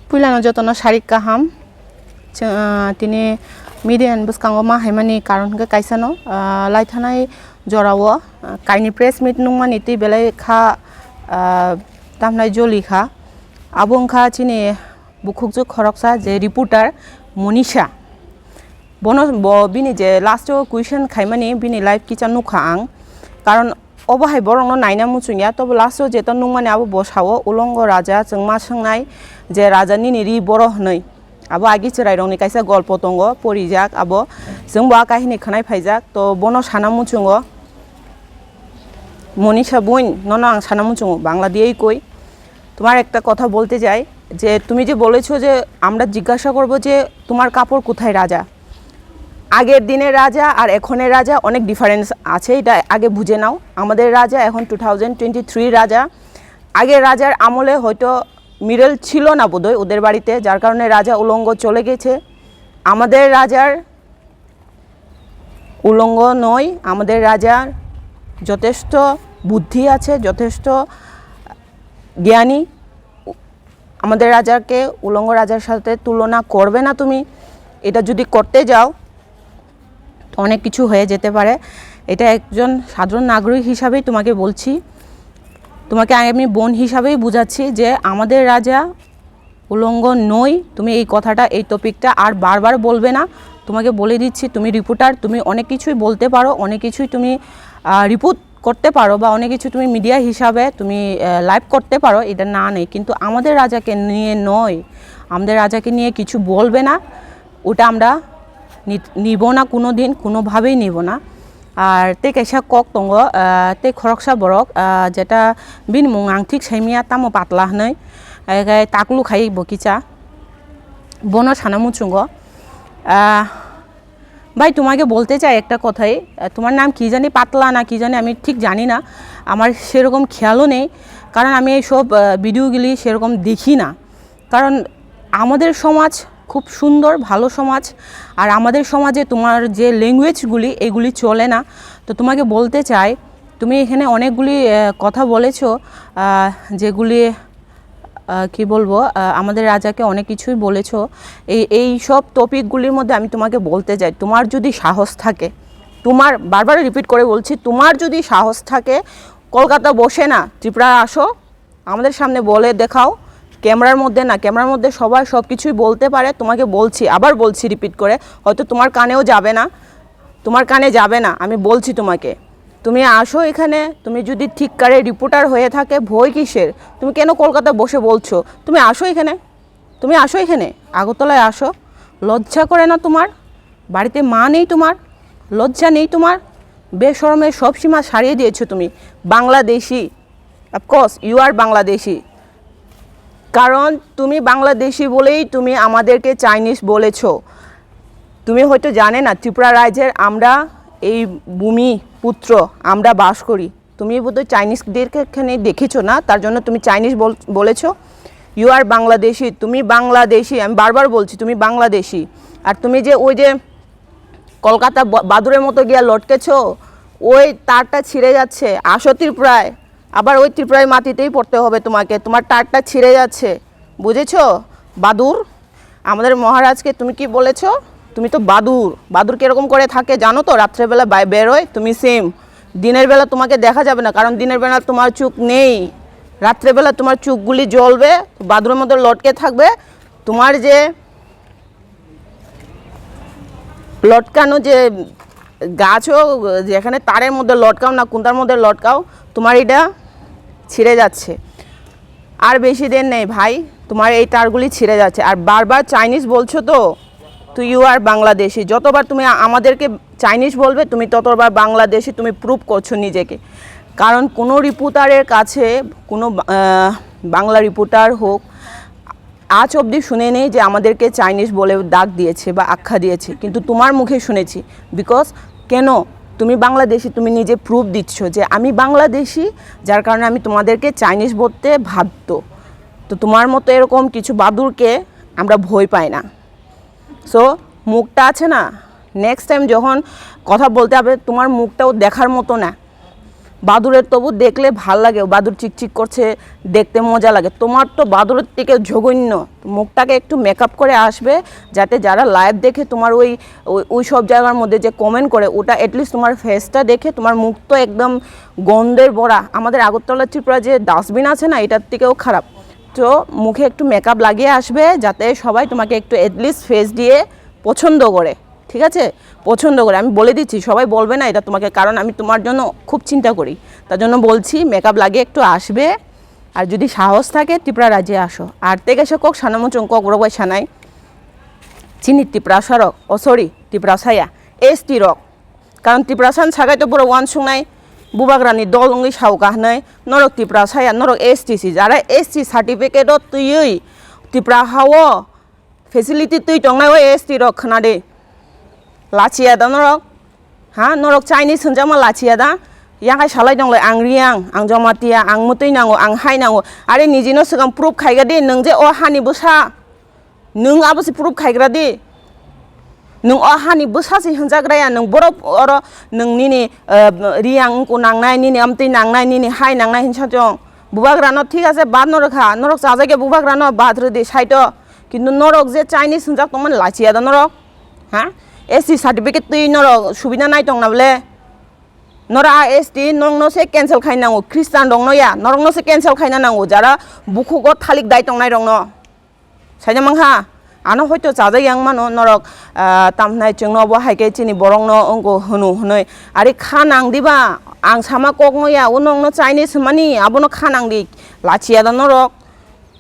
Puilano jotono Sharik Kaham tini median buskango ma haimani karon ke kaisano laithanai jorawo kaini press meet nungmani ti belai kha tamnai joli kha abong kha chini bukhukju khoroksa je reporter Monisha bono bini je last question khaimani bini live kicha nukha ang karon obahay borong no naina muchunya to last jeton nungmani abo bosawo ulongo raja chengma songnai je raja ni ri boro hnoi abo agi cherai rongni kaisa golpo tongo porijak abo jengba kahini khanai phaijak to bono sana muchungo Monisha boin nono ang sana muchungo Bangla দিয়েই কই তোমার একটা কথা বলতে যাই যে তুমি যে বলেছো যে আমরা জিজ্ঞাসা করব যে তোমার কাপড় কোথায় রাজা আগের দিনের রাজা আর এখনের রাজা অনেক ডিফারেন্স আছে এটা আগে বুঝে নাও আমাদের রাজা এখন 2023 রাজা আগের রাজার আমলে হয়তো মিরল ছিল না বোধহয় ওদের বাড়িতে যার কারণে রাজা উলঙ্গ চলে গেছে আমাদের রাজার উলঙ্গ নয় আমাদের রাজার যথেষ্ট বুদ্ধি আছে যথেষ্ট জ্ঞানী আমাদের রাজাকে উলঙ্গ রাজার সাথে তুলনা করবে না তুমি এটা যদি করতে যাও অনেক কিছু হয়ে যেতে পারে এটা একজন সাধারণ নাগরিক হিসাবেই তোমাকে বলছি তোমাকে আমি বোন হিসাবেই বুঝাচ্ছি যে আমাদের রাজা উলঙ্গ নয় তুমি এই কথাটা এই টপিকটা আর বারবার বলবে না তোমাকে বলে দিচ্ছি তুমি রিপোর্টার তুমি অনেক কিছুই বলতে পারো অনেক কিছুই তুমি রিপোর্ট করতে পারো বা অনেক কিছু তুমি মিডিয়া হিসাবে তুমি লাইভ করতে পারো এটা না নেই কিন্তু আমাদের রাজাকে নিয়ে নয় আমাদের রাজাকে নিয়ে কিছু বলবে না ওটা আমরা নিব না কোনো দিন কোনোভাবেই নিব না আর তে কাইসা কক দङ তে খরকসা বরক যেটা বিন মুং आं ঠিক সাইমিয়া তামো পাতলা হनै গায় তাকলু খাই বকিচা বনো সানা মুচুঙ্গ ভাই তোমাকে বলতে চাই একটা কথাই তোমার নাম কি জানি পাতলা না কি জানি আমি ঠিক জানি না আমার সেরকম খেয়ালও নেই কারণ আমি এই সব ভিডিওগুলি সেরকম দেখি না কারণ আমাদের সমাজ খুব সুন্দর ভালো সমাজ আর আমাদের সমাজে তোমার যে ল্যাঙ্গুয়েজগুলি এগুলি চলে না তো তোমাকে বলতে চাই তুমি এখানে অনেকগুলি কথা বলেছো যেগুলি কি বলবো আমাদের রাজাকে অনেক কিছুই বলেছো এই সব টপিকগুলির মধ্যে আমি তোমাকে বলতে চাই তোমার যদি সাহস থাকে তোমার বারবার রিপিট করে বলছি তোমার যদি সাহস থাকে কলকাতা বসে না ত্রিপুরা আসো আমাদের সামনে বলে দেখাও ক্যামেরার মধ্যে না ক্যামেরার মধ্যে সবাই সব কিছুই বলতে পারে তোমাকে বলছি আবার বলছি রিপিট করে হয়তো তোমার কানেও যাবে না তোমার কানে যাবে না আমি বলছি তোমাকে তুমি আসো এখানে তুমি যদি ঠিককারে রিপোর্টার হয়ে থাকে ভয় কিসের তুমি কেন কলকাতা বসে বলছো তুমি আসো এখানে আগরতলায় আসো লজ্জা করে না তোমার বাড়িতে মা নেই তোমার লজ্জা নেই তোমার বেশরমে সব সীমা ছাড়িয়ে দিয়েছো তুমি Bangladeshi of course you are Bangladeshi কারণ তুমি বাংলাদেশি বলেই তুমি আমাদেরকে চাইনিজ বলেছো তুমি হয়তো জানে না ত্রিপুরা রাজ্যের আমরা এই ভূমি পুত্র আমরা বাস করি তুমি বোধহয় চাইনিজদেরকে এখানে দেখেছো না তার জন্য তুমি চাইনিজ বলেছো ইউ আর বাংলাদেশি তুমি বাংলাদেশি আমি বারবার বলছি তুমি বাংলাদেশি আর তুমি যে ওই যে কলকাতা বাদুরের মতো গিয়া লটকেছো ওই তারটা ছিঁড়ে যাচ্ছে আসো ত্রিপুরায় আবার ওই ত্রিপুরায় মাটিতেই পড়তে হবে তোমাকে তোমার তারটা ছিঁড়ে যাচ্ছে বুঝেছো বাদুর আমাদের মহারাজকে তুমি কি বলেছো তুমি তো বাদুর কিরকম করে থাকে জানো তো রাত্রেবেলা বেরোয় তুমি সেম দিনের বেলা তোমাকে দেখা যাবে না কারণ দিনের বেলা তোমার চোখ নেই রাত্রেবেলা তোমার চোখগুলি জ্বলবে বাদুরের মতো লটকে থাকবে তোমার যে লটকানো যে গাছও যেখানে তারের মধ্যে লটকাও না কোনটার মধ্যে লটকাও তোমার এটা ছিঁড়ে যাচ্ছে আর বেশি দিন নেই ভাই তোমার এই তারগুলি ছিঁড়ে যাচ্ছে আর বারবার চাইনিজ বলছো তো ইউ আর বাংলাদেশি যতবার তুমি আমাদেরকে চাইনিজ বলবে তুমি ততবার বাংলাদেশি তুমি প্রুভ করছো নিজেকে কারণ কোনো রিপোর্টারের কাছে কোনো বাংলা রিপোর্টার হোক আজ অবধি শুনে নেই যে আমাদেরকে চাইনিজ বলে ডাক দিয়েছে বা আখ্যা দিয়েছে কিন্তু তোমার মুখে শুনেছি বিকজ কেন তুমি বাংলাদেশি তুমি নিজে প্রুফ দিচ্ছ যে আমি বাংলাদেশি যার কারণে আমি তোমাদেরকে চাইনিজ বলতে বাধ্য তো তোমার মতো এরকম কিছু বাদুরকে আমরা ভয় পাই না সো মুখটা আছে না নেক্সট টাইম যখন কথা বলতে হবে তোমার মুখটাও দেখার মতো না বাদুরের তবু দেখলে ভাল লাগে, বাদুর চিকচিক করছে দেখতে মজা লাগে। তোমার তো বাদুরের থেকে জঘন্য। মুখটাকে একটু মেকআপ করে আসবে, যাতে যারা লাইভ দেখে তোমার ওই সব জায়গার মধ্যে যে কমেন্ট করে, ওটা অ্যাটলিস্ট তোমার ফেসটা দেখে, তোমার মুখ তো একদম গন্ধের ভরা। আমাদের আগরতলা ত্রিপুরা যে ডাস্টবিন আছে না, এটার থেকেও খারাপ। তো মুখে একটু মেকআপ লাগিয়ে আসবে, যাতে সবাই তোমাকে একটু অ্যাটলিস্ট ফেস দিয়ে পছন্দ করে, ঠিক আছে? পছন্দ করে, আমি বলে দিচ্ছি, সবাই বলবে না এটা তোমাকে, কারণ আমি তোমার জন্য খুব চিন্তা করি। তার জন্য বলছি মেকআপ লাগিয়ে একটু আসবে। আর যদি সাহস থাকে ত্রিপুরা রাজ্যে আসো। আর থেকে সে কক সানামুচুং কক রবাই সানাই চিনি ত্রিপুরা সারক, ও সরি ত্রিপুরা সায়া ST রক। কারণ ত্রিপুরা সান সাগাই তো পুরো ওয়ান সুংনাই বুবাগ্রানি দল উঙ্গি সাউকা হনাই নরক ত্রিপুরা সায়া নরক STC যারা ST সার্টিফিকেটও তুই ত্রিপুরা হাও ফেসিলিটি তুই টংনাই ও ST রক খানাদে লাচিয়া दा नरक हा नरक चाइनिज होनजामा लाचिया दा याहाय सालाय दंलाय आं रियां आं जमातिया आं मुतै नांगौ आं हाय नांगौ आरे निजिनो सिगां प्रुफ खायगा दे नों जे अ हानि बोसा नों आबोसि प्रुफ खायग्रा दे नों अ हानि बोसासि होनजाग्राया नों बरफ अर नोंनिनि रियां को नांनाय निनि आमतै नांनाय निनि हाय नांनाय हिंसा जं बुबाग्रानो ठीक আছে बाद नरखा नरक जाजागे बुबाग्रानो बाद रदि साइतो किन्तु नरक जे चाइनिज होनजाक तमन लाचिया दा नरक हा ST सार्टिफिकेट तुई नरक सुबिदा नाय दं ना बले नरा ST नंगनो से कैंसिल खायनांगौ ख्रिस्टान दं नया नरंनो से कैंसिल खायना नांगौ जारा बुखुगो थालिक दाय दं नाय दंनो साइना मंहा आनो हयतो जाजाय yang मानो नरक तामनाय जोंनो बो हायके चिनि बरंनो अंगो हनु हनै आरे खानां दिबा आं सामा कगनोया उनंनो चाइनिज मानि आबोनो खानां दि लाचिया दा नरक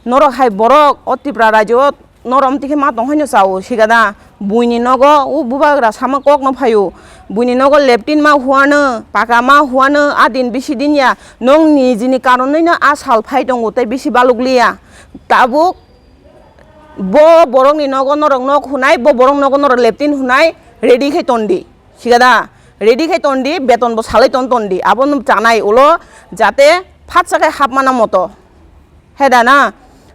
नरक हाय बरक अतिप्रा राजो नरम तिखे मा दं हयनो जाओ सिगादा बुइनि नगो उ बुबाग्रा सामा कक न फायो बुइनि नगो लेफ्टिन मा हुआनो पाका मा हुआनो आदिन बिसि दिनया नों निजिनि कारनैनो आ साल फाय दं उतै बिसि बालुगलिया ताबु बो बरंनि नगो नरक नक हुनाय बो बरं नगो नरक लेफ्टिन हुनाय रेडी खाय तन्दी सिगादा रेडी खाय तन्दी बेतन बो सालै तन्दी आबन जानाय उलो जाते फात साखाय हाब माना मतो हेदा ना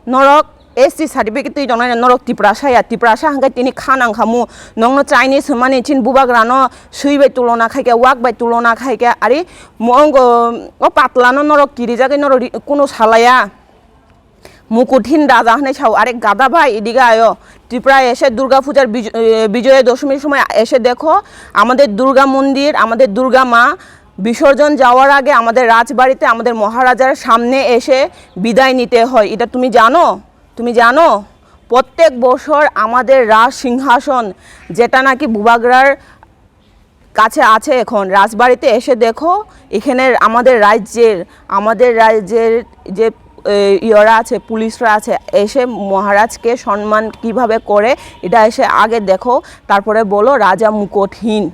नरक ST सार्टिफिकेट तुई दं ना नरक त्रिपुरा सा हांगाय तिनि खानां खामु नंनो चाइनिज माने चिन बुबाग्रानो सैबाय तुलना खायके वाक बाय तुलना खायके आरे मंग ओ पातलानो नरक किरि जागे नरक कोनो सालाया मुकुटहीन राजा हने छाव आरे गादा भाई एदिके आयो त्रिपुरा एसे दुर्गा पूजार विजया दशमीर समय एसे देखो आमादेर दुर्गा मंदिर आमादेर दुर्गा मा বিসর্জন যাওয়ার আগে আমাদের রাজবাড়িতে আমাদের মহারাজার সামনে এসে বিদায় নিতে হয় এটা তুমি জানো প্রত্যেক বছর আমাদের রাজ সিংহাসন যেটা নাকি বুবাগ্রার কাছে আছে এখন রাজবাড়িতে এসে দেখো এখানে আমাদের রাজ্যের যে ইয়রা আছে পুলিশরা আছে এসে মহারাজকে সম্মান কিভাবে করে এটা এসে আগে দেখো তারপরে বলো রাজা মুকুটহীন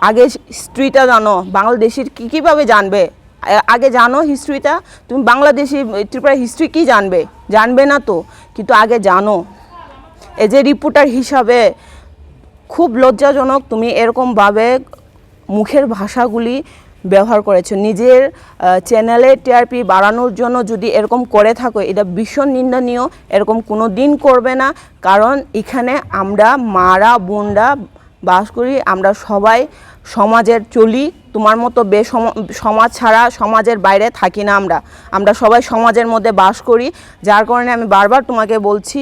आगे हिस्ट्रीटा जानो बांग्लादेशी किभाबे जानबे आगे जानो हिस्ट्रीटा तुम बांग्लादेशी त्रिपुरा हिस्ट्री की जानबे ना तो किन्तु आगे जानो एज ए रिपोर्टार हिसाबे खूब लज्जाजनक तुमी एरकम भावे मुखेर भाषागुली ব্যবহার করেছো নিজের চ্যানেলে টিআরপি বাড়ানোর জন্য যদি এরকম করে থাকো এটা ভীষণ নিন্দনীয় এরকম কোনো দিন করবে না কারণ এখানে আমরা মারা বোনরা বাস করি আমরা সবাই সমাজের চলি তোমার মতো সমাজ ছাড়া সমাজের বাইরে থাকি না আমরা সবাই সমাজের মধ্যে বাস করি যার কারণে আমি বারবার তোমাকে বলছি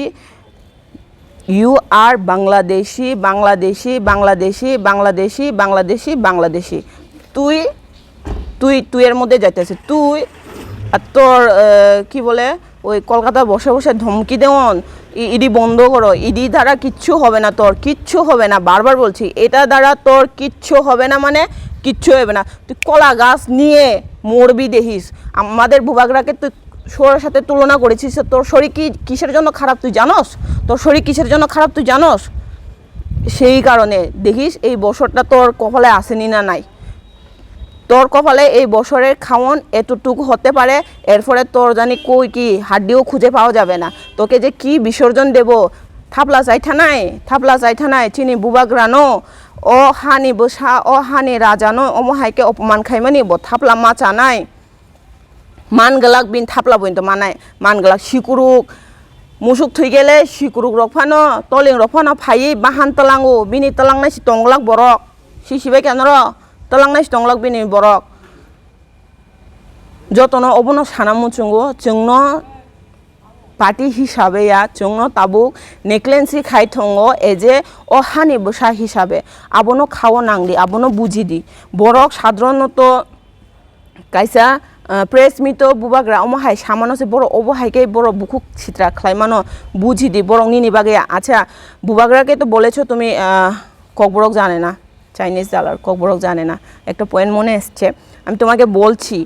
ইউ আর বাংলাদেশি বাংলাদেশি বাংলাদেশি বাংলাদেশি বাংলাদেশি বাংলাদেশি তুই এর মধ্যে যাইতেছে তুই আর তোর কি বলে ওই কলকাতা বসে বসে ধমকি দেওন ইডি বন্ধ করো ইডি দ্বারা কিচ্ছু হবে না তোর কিচ্ছু হবে না বারবার বলছি এটা দ্বারা তোর কিচ্ছু হবে না মানে কিচ্ছু হবে না তুই কলা গাছ নিয়ে মরবি দেখিস আমাদের বুবাগ্রাকে তুই শরীরের সাথে তুলনা করেছিস তোর শরীর কিসের জন্য খারাপ তুই জানোস তোর শরীর কিসের জন্য খারাপ তুই জানোস সেই কারণে দেখিস এই বছরটা তোর কপালে আসেনি না নাই তোর কপালে এই বছরের খাওন এতটুকু হতে পারে এরপরে তোর জানি কই কি হাড্ডিও খুঁজে পাওয়া যাবে না তোকে যে কি বিসর্জন দেব থাপলা চাইথানাই চিনি বুবাগ্রানো ও হানি বসা ও হানি রাজানো অমহাইকে অপমান খাইমানি ব থাপলা মাচা নাই মান গেলাক বিন থাপলা বইন তো মানায় মান গেলাক শিকুরুক মুসুক থুই গেলে শিকুরুক রফানো তলিং রফানো ফাই বাহান তলাঙ্গো বিনি তলাংনাই তংলাক বরক সিসিবাই কেন র তলাংনাই তংলাক বিনি বরক যতনো অবনো সানামু जोंनो पार्टी हिसाबै जोंनो ताबुक नेक्लेन्सी खाई थंगो एजे ओ हानि बसा हिसाबै आबनो खाओ नांगदी आबनो बुझिदी बरक साधारणत कायसा प्रेस मिट बुबाग्रा अमहाय सामानो से बर अबहायके बर बुखुक चित्रा खालायमानो बुझिदी बरंनि बागे आच्छा बुबाग्राके तो বলেছো তুমি ককবরক জানে না চাইনিজ ডালার ককবরক জানে না একটা পয়েন্ট মনে আসছে আমি তোমাকে বলছি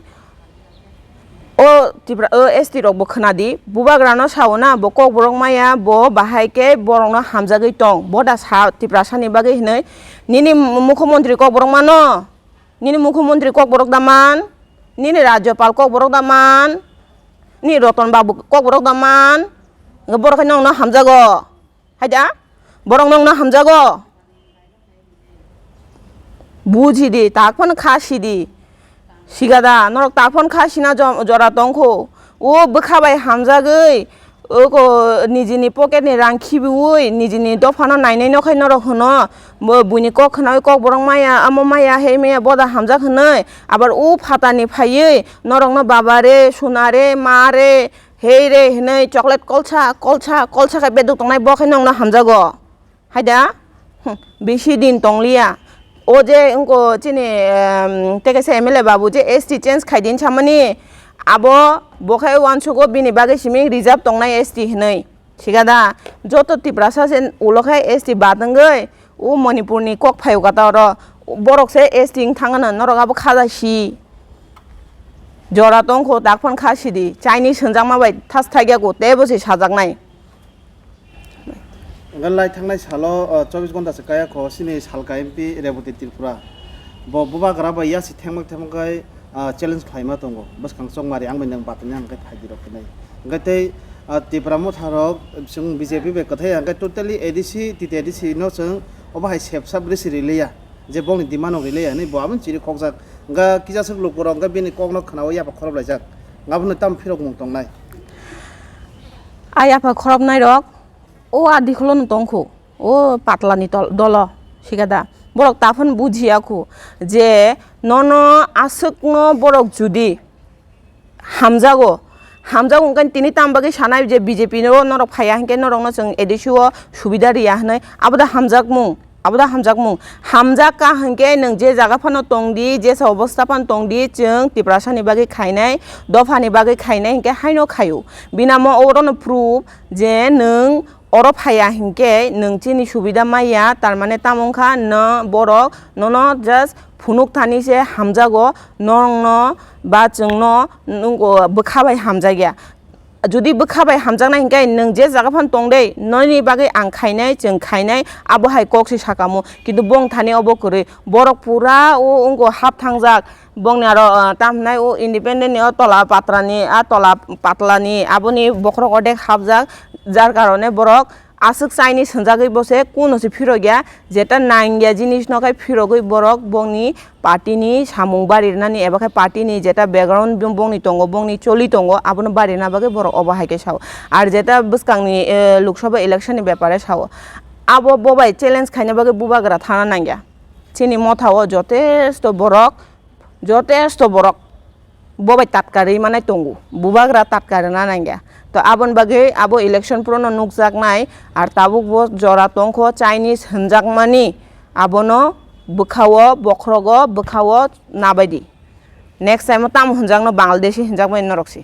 ओ तिब्रा एसटी रक बखनादी बुबाग्रानो सावना ब ककबरक माया ब बाहायके बरंनो हामजागै दं ब दा सा तिब्रा सानि बागै हनै निनि मुख्यमंत्री ककबरक मानो निनि मुख्यमंत्री ककबरक दामान निनि राज्यपाल ककबरक दामान नि रतन बाबू ककबरक दामान बरखाय नंनो हामजागो हायदा बरं नंनो हामजागो बुझिदी ताकफोन खासिदी सिगादा नरक ताफन खासिना जरा दंखो ओ बोखाबाय हामजागै ओको निजिनि पकेटनि रां खिबिउइ निजिनि दफानो नायनाय नखाय नरक होनो बुनि कखनाय ककबरक माया आम माया हे मेया बदा हामजाग होनै आबार उ फातानि फायै नरकनो बाबारे सुनारे मारे हे रे हनै चकलेट कलसा कलसा कलसा खाय बेदक तंनाय बखाय नंनो हामजागो हायदा बेसि दिन तंलिया ओ जे उनको चिनी तेकेसे एमएलए बाबू जे एसटी चेंज खाइदिन सामनी आबो बखाय वानसुगो बिनि बागे सिमिं रिजार्व तंनाय एसटी हनै सिगादा जत तिब्रासा से उलखाय एसटी बादंगै उ मणिपुरनि कक फायु गाता र बरक से एसटी थांगन नरगाबो खाजासि जरा तंखो दाखफन खासिदि चाइनिज होनजां माबाय थास थाइगागो तेबोसि साजागनाय गल्लाय थांनाय सालो 24 घंटा से काया खो सिनि सालका एमपी रेवती त्रिपुरा बुबाग्रा बाया सि थेमक थेमकाय चैलेंज खाइमा दंगो बस खां संमारि आं बेनों बातनि आं फाइदिर खनै गतै त्रिपुरा मथारक जों बीजेपी बे कथाय आं टोटली एडीसी टीटीडीसी नो जों अबाहाय सेफसाब रिसि रिलेया जे बंनि दिमानो रिलेया नै बआमन चिरि खकजाक गा किजासक लोकरं गा बेनि ककनो खनाव याबा खरबलायजाक गाबनो ताम फिरक मुं तंनाय आयाफा खरबनाय रक ओ आदिखलो तंखो ओ पातलानि दल सिगादा बरक ताफन बुझियाखो जे ननो आसकनो बरक जुदि हामजागो हामजागो ओंखायनो तिनि तामबागै सानाय जे बीजेपी नो नरक फाया हंके नरकनो जों एडिसिओ सुबिदा रिया हनै आबदा हामजागमुं हामजाका हंके नों जे जागाफानो तंदि जे अबस्थाफान तंदि जों तिब्रासानि बागै खायनाय दफानि बागै खायनाय हंके हायनो खायो बिनामो अरनो प्रुफ जे नों अर फाया हिंके नोंचिनि सुबिदा माया तारमाने तामंखा न बरक ननो जस्ट फुनुक थानि से हामजागो नंनो बा जोंनो नंगो बोखाबाय हामजागिया जुदि बोखाबाय हामजानाय हिंके नों जे जागाफान तंदै ननि बागै आं खायनाय जों खायनाय आबहाय कक्सि साकामु किन्तु बं थानि अबकरै बरक पुरा ओ अंगो हाब थांजाक बंनि आरो तामनाय ओ इंडिपेंडेंट ओ तला पात्रानि तला पातलानि आबनि बखरक अडेक हाबजाक जार कारणे बरक आसक चाइनिज होनजागै बसे कुनोसि फिरो गया जेटा नांगिया जिनिस नखाय फिरोगै बरक बंनि पार्टीनि सामुं बारिरनानि एबाखाय पार्टीनि जेटा बैकग्राउंड बंनि तंगो बंनि चलि तंगो आबनो बारिना बागै बरक अबाहायके साव आर जेटा बसकांनि लोकसभा इलेक्शननि बेपारे साव आबो बबाय चैलेंज खायना बागै बुबाग्रा थाना नांगिया चिनि मथाव जथेष्ट बरक बबाय तात्कारि माने तंगो बुबाग्रा तात्कारि ना नांगिया तो आबन बागै आबो इलेक्शन प्रोनो नुकजाकनाय आर ताबुक बो जरा तंखो चाइनिज होनजाकमानि आबनो बोखावो बख्रगो बोखावो नाबायदि नेक्स्ट टाइम ताम होनजाकनो बांलादेशी होनजाकमाय नरकसि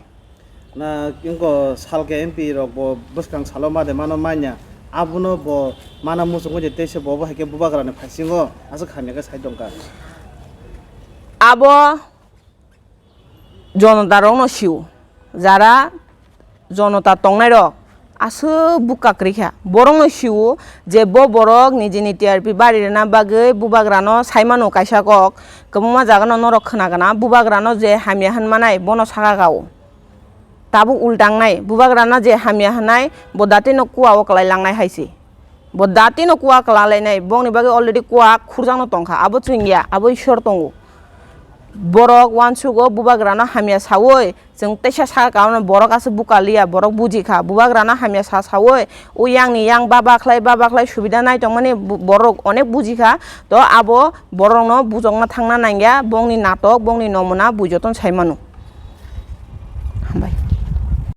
ना किंको सालके एमपी रक बो बसकां सालो मादे मानो मान्या आबनो बो माना मुसुंगो जे तेसे बो हाके बुबाग्राने फासिंगो आसो खानेगा साइदंका आबो जनता रंनो सिउ जारा जनता तंनाय रक आसो बुकाक्रिखा बरंनो सिउ जे बरक निजिनि टीआरपी बारिना बागै बुबाग्रानो साइमानो कायसाकक कबमा जागानो नरक खोनागोना बुबाग्रानो जे हामिया होनमानाय बनो सागागाव ताबु उल्टांनाय बुबाग्रानो जे हामिया होनाय बदातिनो कुआव कलायलांनाय हायसि बदातिनो कुआ कलालायनाय बंनि बागै अलरेडी कुआ खुरजानो तंखा आबो चुंगिया आबो इसोर तंगो बरक वानसुगो बुबाग्रानो हामिया सावै जों तैसा सागावनो बरक आसो बुकालिया बरक बुजिखा बुबाग्रानो हामिया सावै ओ यांनि यां बाबाख्लाय सुबिदा नाय दं माने बरक अनेक बुजिखा तो आबो बरकनो बुजंना थांना नांगिया बंनि नाटक बंनि नमुना बुजतन साइमानु हामबाय